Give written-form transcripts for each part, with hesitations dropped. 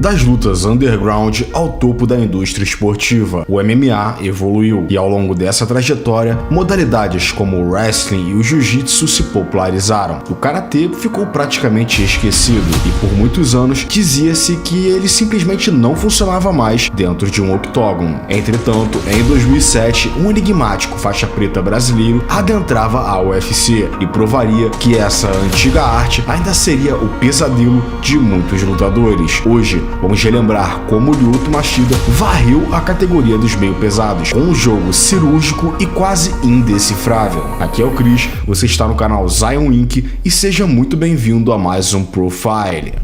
Das lutas underground ao topo da indústria esportiva, o MMA evoluiu e ao longo dessa trajetória, modalidades como o wrestling e o jiu-jitsu se popularizaram. O karatê ficou praticamente esquecido e por muitos anos dizia-se que ele simplesmente não funcionava mais dentro de um octógono. Entretanto, em 2007, um enigmático faixa preta brasileiro adentrava a UFC e provaria que essa antiga arte ainda seria o pesadelo de muitos lutadores. Hoje, vamos relembrar como Lyoto Machida varreu a categoria dos meio pesados, com um jogo cirúrgico e quase indecifrável. Aqui é o Chris, você está no canal Zion Inc. e seja muito bem-vindo a mais um Profile.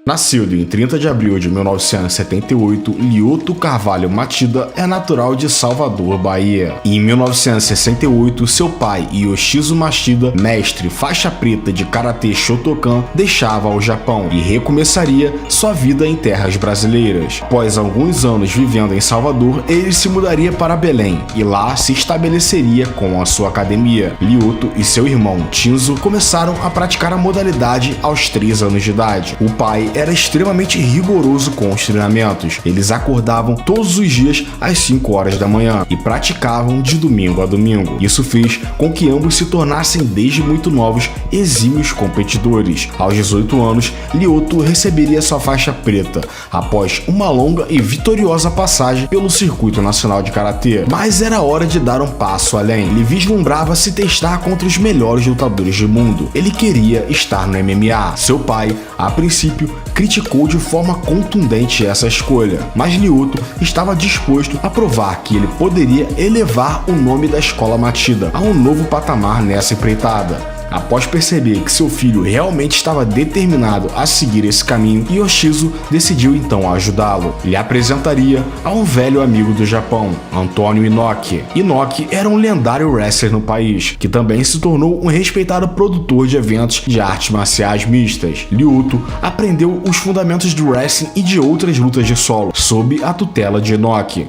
Nascido em 30 de abril de 1978, Lyoto Carvalho Machida é natural de Salvador, Bahia. Em 1968, seu pai, Yoshizo Machida, mestre faixa preta de Karatê Shotokan, deixava o Japão e recomeçaria sua vida em terras brasileiras. Após alguns anos vivendo em Salvador, ele se mudaria para Belém e lá se estabeleceria com a sua academia. Lyoto e seu irmão Tinzo começaram a praticar a modalidade aos 3 anos de idade. O pai era extremamente rigoroso com os treinamentos. Eles acordavam todos os dias às 5 horas da manhã e praticavam de domingo a domingo. Isso fez com que ambos se tornassem desde muito novos exímios competidores. Aos 18 anos, Lyoto receberia sua faixa preta após uma longa e vitoriosa passagem pelo circuito nacional de karatê. Mas era hora de dar um passo além. Ele vislumbrava se testar contra os melhores lutadores do mundo. Ele queria estar no MMA. Seu pai, a princípio, criticou de forma contundente essa escolha, mas Lyoto estava disposto a provar que ele poderia elevar o nome da escola Machida a um novo patamar nessa empreitada. Após perceber que seu filho realmente estava determinado a seguir esse caminho, Yoshizo decidiu então ajudá-lo. Ele apresentaria a um velho amigo do Japão, Antônio Inoki. Inoki era um lendário wrestler no país, que também se tornou um respeitado produtor de eventos de artes marciais mistas. Lyoto aprendeu os fundamentos do wrestling e de outras lutas de solo, sob a tutela de Inoki.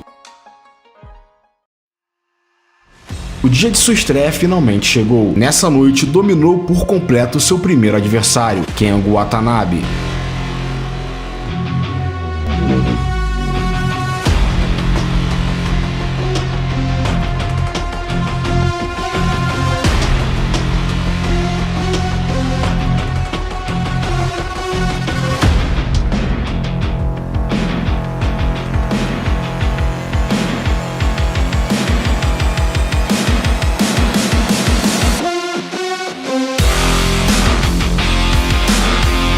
O dia de sua estreia finalmente chegou. Nessa noite, dominou por completo seu primeiro adversário, Kengo Watanabe.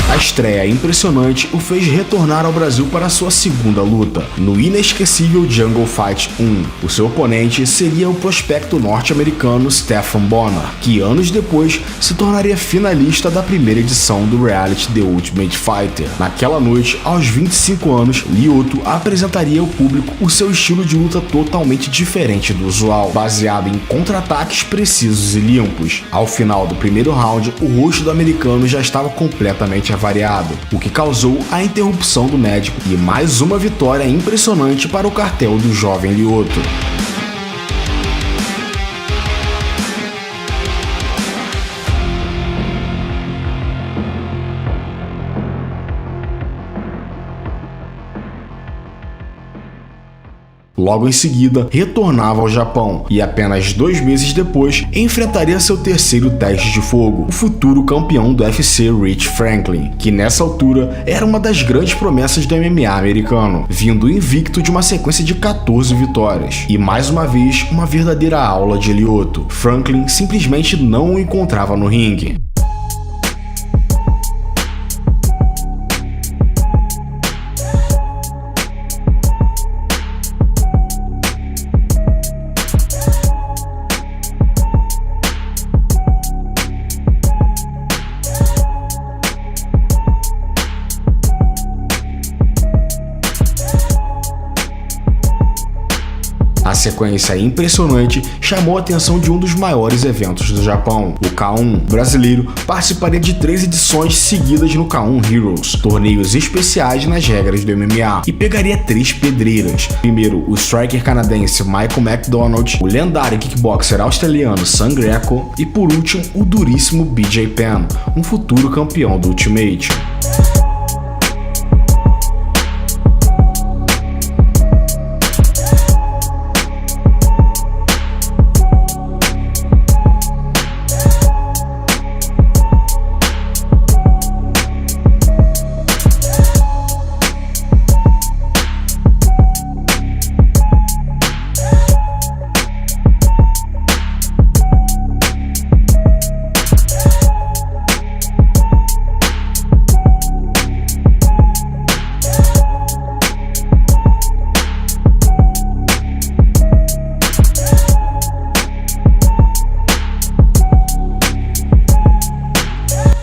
A estreia impressionante o fez retornar ao Brasil para sua segunda luta, no inesquecível Jungle Fight 1. O seu oponente seria o prospecto norte-americano Stephan Bonnar, que anos depois se tornaria finalista da primeira edição do reality The Ultimate Fighter. Naquela noite, aos 25 anos, Lyoto apresentaria ao público o seu estilo de luta totalmente diferente do usual, baseado em contra-ataques precisos e limpos. Ao final do primeiro round, o rosto do americano já estava completamente variado, o que causou a interrupção do médico e mais uma vitória impressionante para o cartel do jovem Lyoto. Logo em seguida, retornava ao Japão e apenas 2 meses depois enfrentaria seu terceiro teste de fogo, o futuro campeão do UFC Rich Franklin, que nessa altura era uma das grandes promessas do MMA americano, vindo invicto de uma sequência de 14 vitórias. E mais uma vez, uma verdadeira aula de Lyoto. Franklin simplesmente não o encontrava no ringue. A sequência impressionante chamou a atenção de um dos maiores eventos do Japão, o K1. O brasileiro participaria de 3 edições seguidas no K1 Heroes, torneios especiais nas regras do MMA, e pegaria 3 pedreiras. Primeiro, o striker canadense Michael McDonald, o lendário kickboxer australiano Sam Greco e, por último, o duríssimo BJ Penn, um futuro campeão do Ultimate.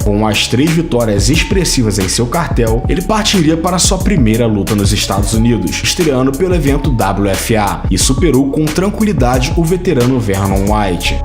Com as 3 vitórias expressivas em seu cartel, ele partiria para sua primeira luta nos Estados Unidos, estreando pelo evento WFA, e superou com tranquilidade o veterano Vernon White.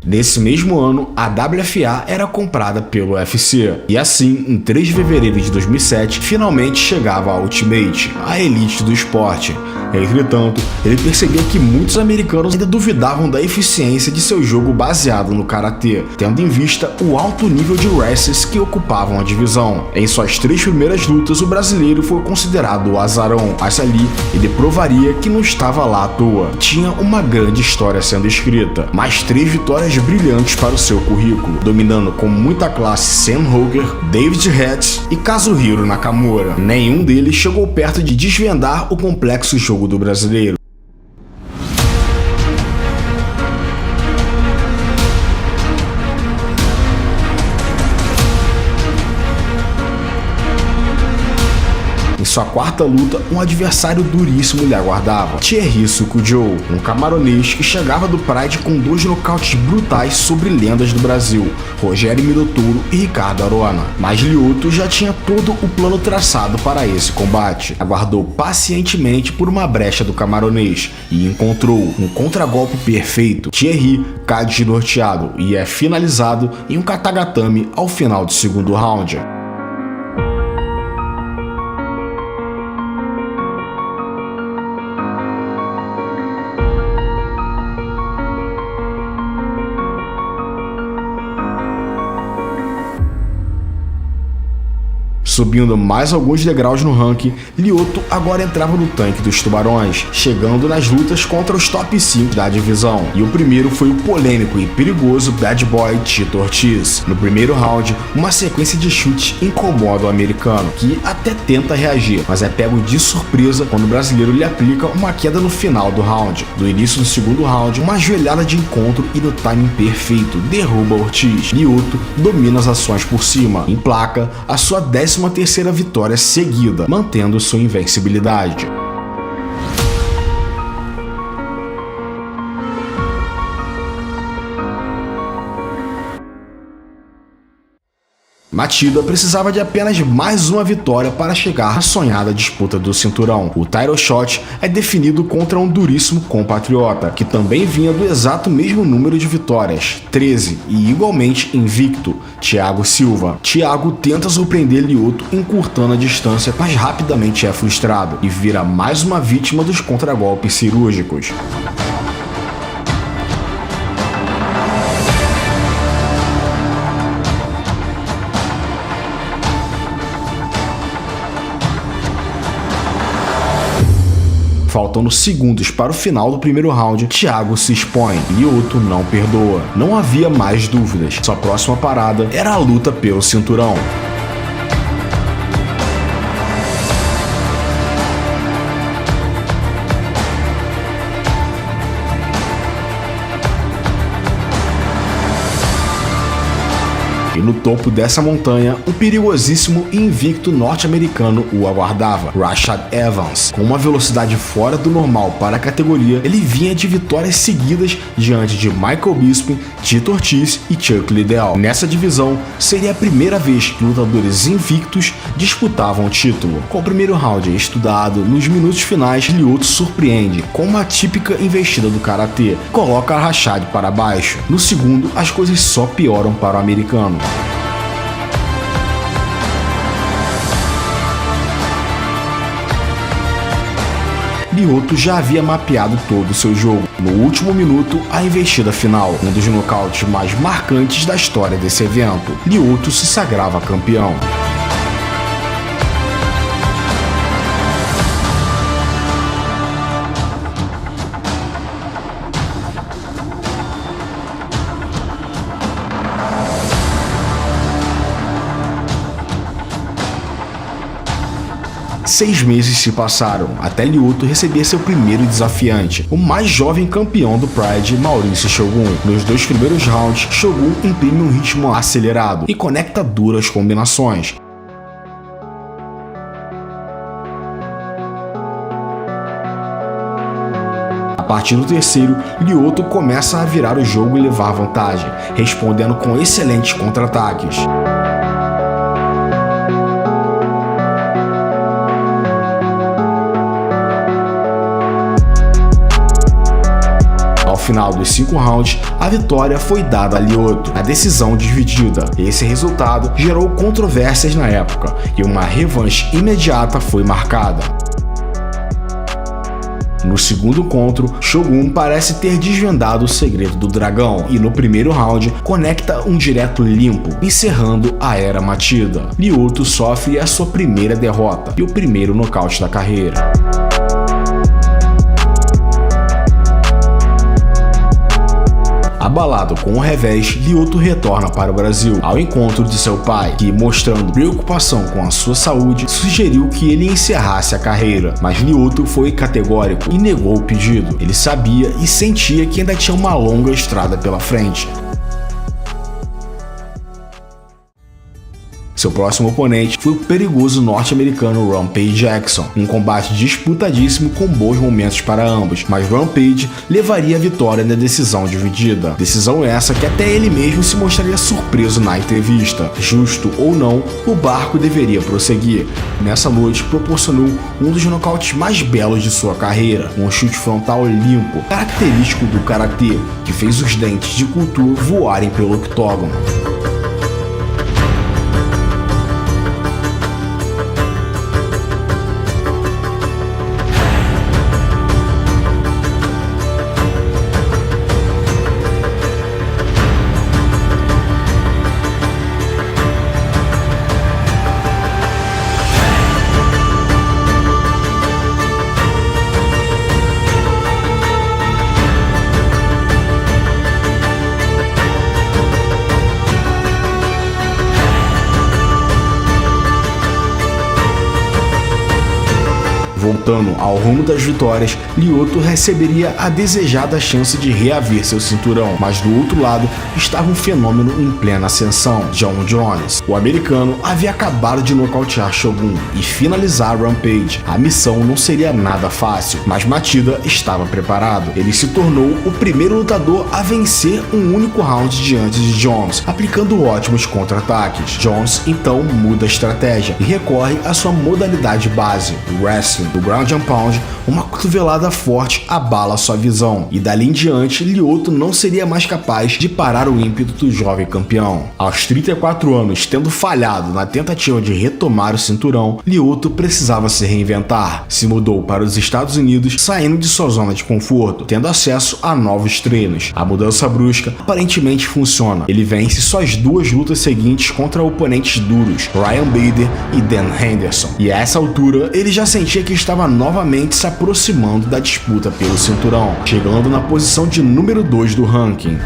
Nesse mesmo ano, a WFA era comprada pelo UFC, e assim, em 3 de fevereiro de 2007, finalmente chegava a Ultimate, a elite do esporte. Entretanto, ele percebia que muitos americanos ainda duvidavam da eficiência de seu jogo baseado no karatê, tendo em vista o alto nível de wrestlers que ocupavam a divisão. Em suas 3 primeiras lutas, o brasileiro foi considerado o azarão, mas ali ele provaria que não estava lá à toa. Tinha uma grande história sendo escrita, mais 3 vitórias brilhantes para o seu currículo, dominando com muita classe Sam Hoger, David Hatch e Kazuhiro Nakamura. Nenhum deles chegou perto de desvendar o complexo jogo do brasileiro. Em sua 4ª luta, um adversário duríssimo lhe aguardava, Thierry Sukujo, um camaronês que chegava do Pride com 2 nocautes brutais sobre lendas do Brasil, Rogério Minotouro e Ricardo Arona. Mas Lyoto já tinha todo o plano traçado para esse combate. Aguardou pacientemente por uma brecha do camaronês e encontrou um contragolpe perfeito. Thierry cai desnorteado e é finalizado em um katagatame ao final do 2º round. Subindo mais alguns degraus no ranking, Lyoto agora entrava no tanque dos tubarões, chegando nas lutas contra os top 5 da divisão. E o primeiro foi o polêmico e perigoso Bad Boy Tito Ortiz. No primeiro round, uma sequência de chutes incomoda o americano, que até tenta reagir, mas é pego de surpresa quando o brasileiro lhe aplica uma queda no final do round. No início do 2º round, uma joelhada de encontro e no timing perfeito derruba Ortiz. Lyoto domina as ações por cima, emplaca a sua 13ª vitória seguida, mantendo sua invencibilidade. Machida precisava de apenas mais uma vitória para chegar à sonhada disputa do cinturão. O title shot é definido contra um duríssimo compatriota, que também vinha do exato mesmo número de vitórias, 13, e igualmente invicto, Thiago Silva. Thiago tenta surpreender Lyoto encurtando a distância, mas rapidamente é frustrado e vira mais uma vítima dos contragolpes cirúrgicos. Faltando segundos para o final do primeiro round, Thiago se expõe. Lyoto não perdoa. Não havia mais dúvidas. Sua próxima parada era a luta pelo cinturão. E no topo dessa montanha, um perigosíssimo e invicto norte-americamericano o aguardava, Rashad Evans. Com uma velocidade fora do normal para a categoria, ele vinha de vitórias seguidas diante de Michael Bisping, Tito Ortiz e Chuck Liddell. Nessa divisão, seria a primeira vez que lutadores invictos disputavam o título. Com o primeiro round estudado, nos minutos finais, Lyoto surpreende com uma típica investida do karatê, coloca Rashad para baixo. No segundo, as coisas só pioram para o americano. Lyoto já havia mapeado todo o seu jogo. No último minuto, a investida final, um dos nocautes mais marcantes da história desse evento. Lyoto se sagrava campeão. Seis meses se passaram até Lyoto receber seu primeiro desafiante, o mais jovem campeão do Pride, Mauricio Shogun. Nos dois primeiros rounds, Shogun imprime um ritmo acelerado e conecta duras combinações. A partir do terceiro, Lyoto começa a virar o jogo e levar vantagem, respondendo com excelentes contra-ataques. Ao final dos 5 rounds, a vitória foi dada a Lyoto, a decisão dividida. Esse resultado gerou controvérsias na época e uma revanche imediata foi marcada. No segundo encontro, Shogun parece ter desvendado o segredo do dragão e no primeiro round conecta um direto limpo, encerrando a era Machida. Lyoto sofre a sua primeira derrota e o primeiro nocaute da carreira. Abalado com o revés, Lyoto retorna para o Brasil, ao encontro de seu pai, que, mostrando preocupação com a sua saúde, sugeriu que ele encerrasse a carreira, mas Lyoto foi categórico e negou o pedido. Ele sabia e sentia que ainda tinha uma longa estrada pela frente. Seu próximo oponente foi o perigoso norte-americano Rampage Jackson, um combate disputadíssimo com bons momentos para ambos, mas Rampage levaria a vitória na decisão dividida. Decisão essa que até ele mesmo se mostraria surpreso na entrevista. Justo ou não, o barco deveria prosseguir. Nessa noite, proporcionou um dos nocautes mais belos de sua carreira, um chute frontal limpo, característico do karatê, que fez os dentes de Couture voarem pelo octógono. Voltando ao rumo das vitórias, Lyoto receberia a desejada chance de reaver seu cinturão, mas do outro lado estava um fenômeno em plena ascensão, Jon Jones. O americano havia acabado de nocautear Shogun e finalizar Rampage. A missão não seria nada fácil, mas Machida estava preparado. Ele se tornou o primeiro lutador a vencer um único round diante de Jones, aplicando ótimos contra-ataques. Jones então muda a estratégia e recorre à sua modalidade base, o wrestling. Do ground and pound, uma cotovelada forte abala sua visão, e dali em diante, Lyoto não seria mais capaz de parar o ímpeto do jovem campeão. Aos 34 anos, tendo falhado na tentativa de retomar o cinturão, Lyoto precisava se reinventar. Se mudou para os Estados Unidos, saindo de sua zona de conforto, tendo acesso a novos treinos. A mudança brusca aparentemente funciona. Ele vence suas duas lutas seguintes contra oponentes duros, Ryan Bader e Dan Henderson, e a essa altura ele já sentia que estava novamente se aproximando da disputa pelo cinturão, chegando na posição de número 2 do ranking.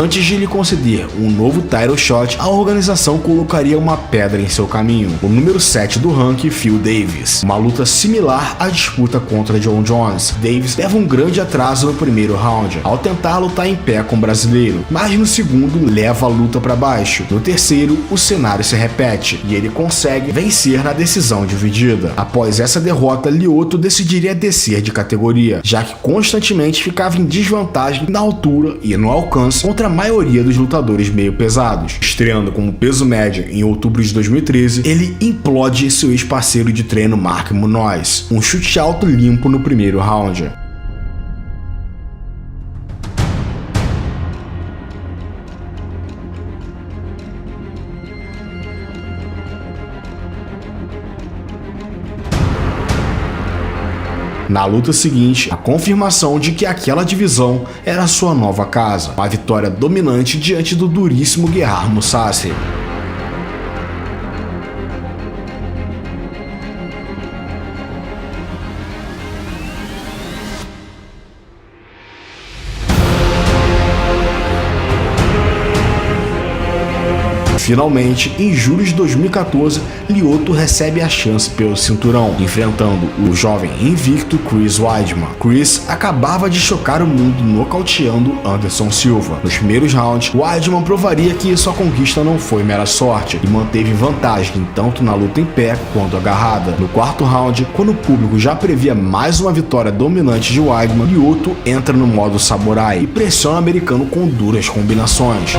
Antes de lhe conceder um novo title shot, a organização colocaria uma pedra em seu caminho, o número 7 do ranking, Phil Davis. Uma luta similar à disputa contra John Jones. Davis leva um grande atraso no primeiro round, ao tentar lutar em pé com o brasileiro, mas no segundo leva a luta para baixo. No terceiro, o cenário se repete e ele consegue vencer na decisão dividida. Após essa derrota, Lyoto decidiria descer de categoria, já que constantemente ficava em desvantagem na altura e no alcance contra a maioria dos lutadores meio pesados. Estreando como peso médio em outubro de 2013, ele implode seu ex-parceiro de treino Mark Munoz, um chute alto limpo no primeiro round. Na luta seguinte, a confirmação de que aquela divisão era sua nova casa, uma vitória dominante diante do duríssimo Gerard Mousasi. Finalmente, em julho de 2014, Lyoto recebe a chance pelo cinturão, enfrentando o jovem invicto Chris Weidman. Chris acabava de chocar o mundo nocauteando Anderson Silva. Nos primeiros rounds, Weidman provaria que sua conquista não foi mera sorte e manteve vantagem tanto na luta em pé quanto agarrada. No quarto round, quando o público já previa mais uma vitória dominante de Weidman, Lyoto entra no modo samurai e pressiona o americano com duras combinações.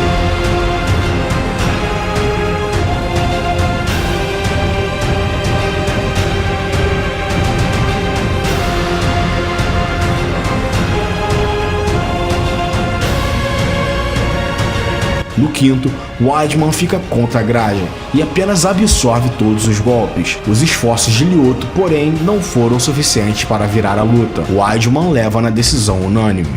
No quinto, Weidman fica contra a grade e apenas absorve todos os golpes. Os esforços de Lyoto, porém, não foram suficientes para virar a luta. Weidman leva na decisão unânime.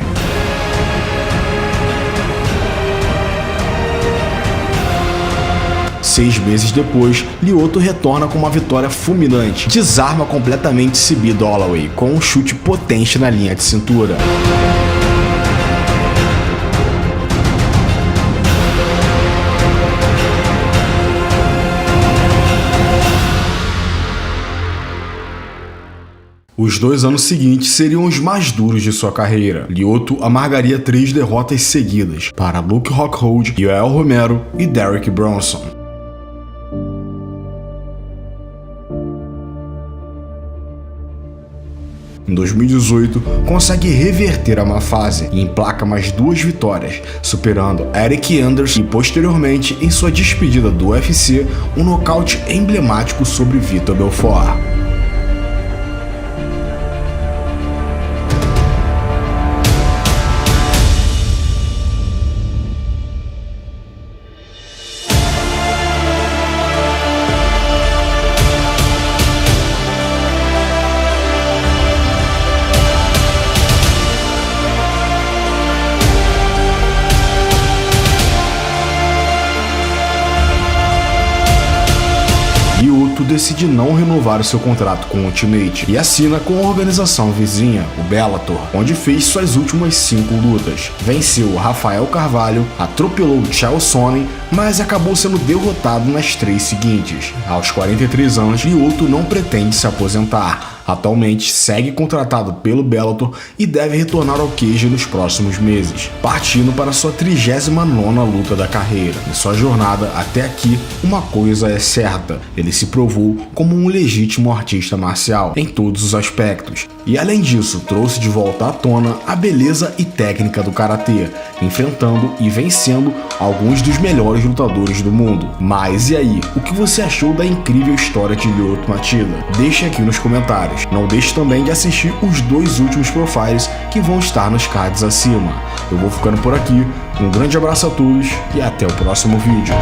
Seis meses depois, Lyoto retorna com uma vitória fulminante. Desarma completamente Sibi Dollaway com um chute potente na linha de cintura. Os 2 anos seguintes seriam os mais duros de sua carreira. Lyoto amargaria 3 derrotas seguidas para Luke Rockhold, Yoel Romero e Derek Bronson. Em 2018, consegue reverter a má fase e emplaca mais 2 vitórias, superando Eric Anders e posteriormente, em sua despedida do UFC, um nocaute emblemático sobre Vitor Belfort. Lyoto decide não renovar o seu contrato com o Ultimate e assina com a organização vizinha, o Bellator, onde fez suas últimas 5 lutas. Venceu Rafael Carvalho, atropelou Chael Sonnen, mas acabou sendo derrotado nas 3 seguintes. Aos 43 anos, Lyoto não pretende se aposentar. Atualmente segue contratado pelo Bellator e deve retornar ao cage nos próximos meses, partindo para sua 39ª luta da carreira. Em sua jornada até aqui, uma coisa é certa: ele se provou como um legítimo artista marcial em todos os aspectos. E além disso, trouxe de volta à tona a beleza e técnica do karatê, enfrentando e vencendo alguns dos melhores lutadores do mundo. Mas e aí, o que você achou da incrível história de Lyoto Machida? Deixe aqui nos comentários. Não deixe também de assistir os 2 últimos profiles que vão estar nos cards acima. Eu vou ficando por aqui, um grande abraço a todos e até o próximo vídeo.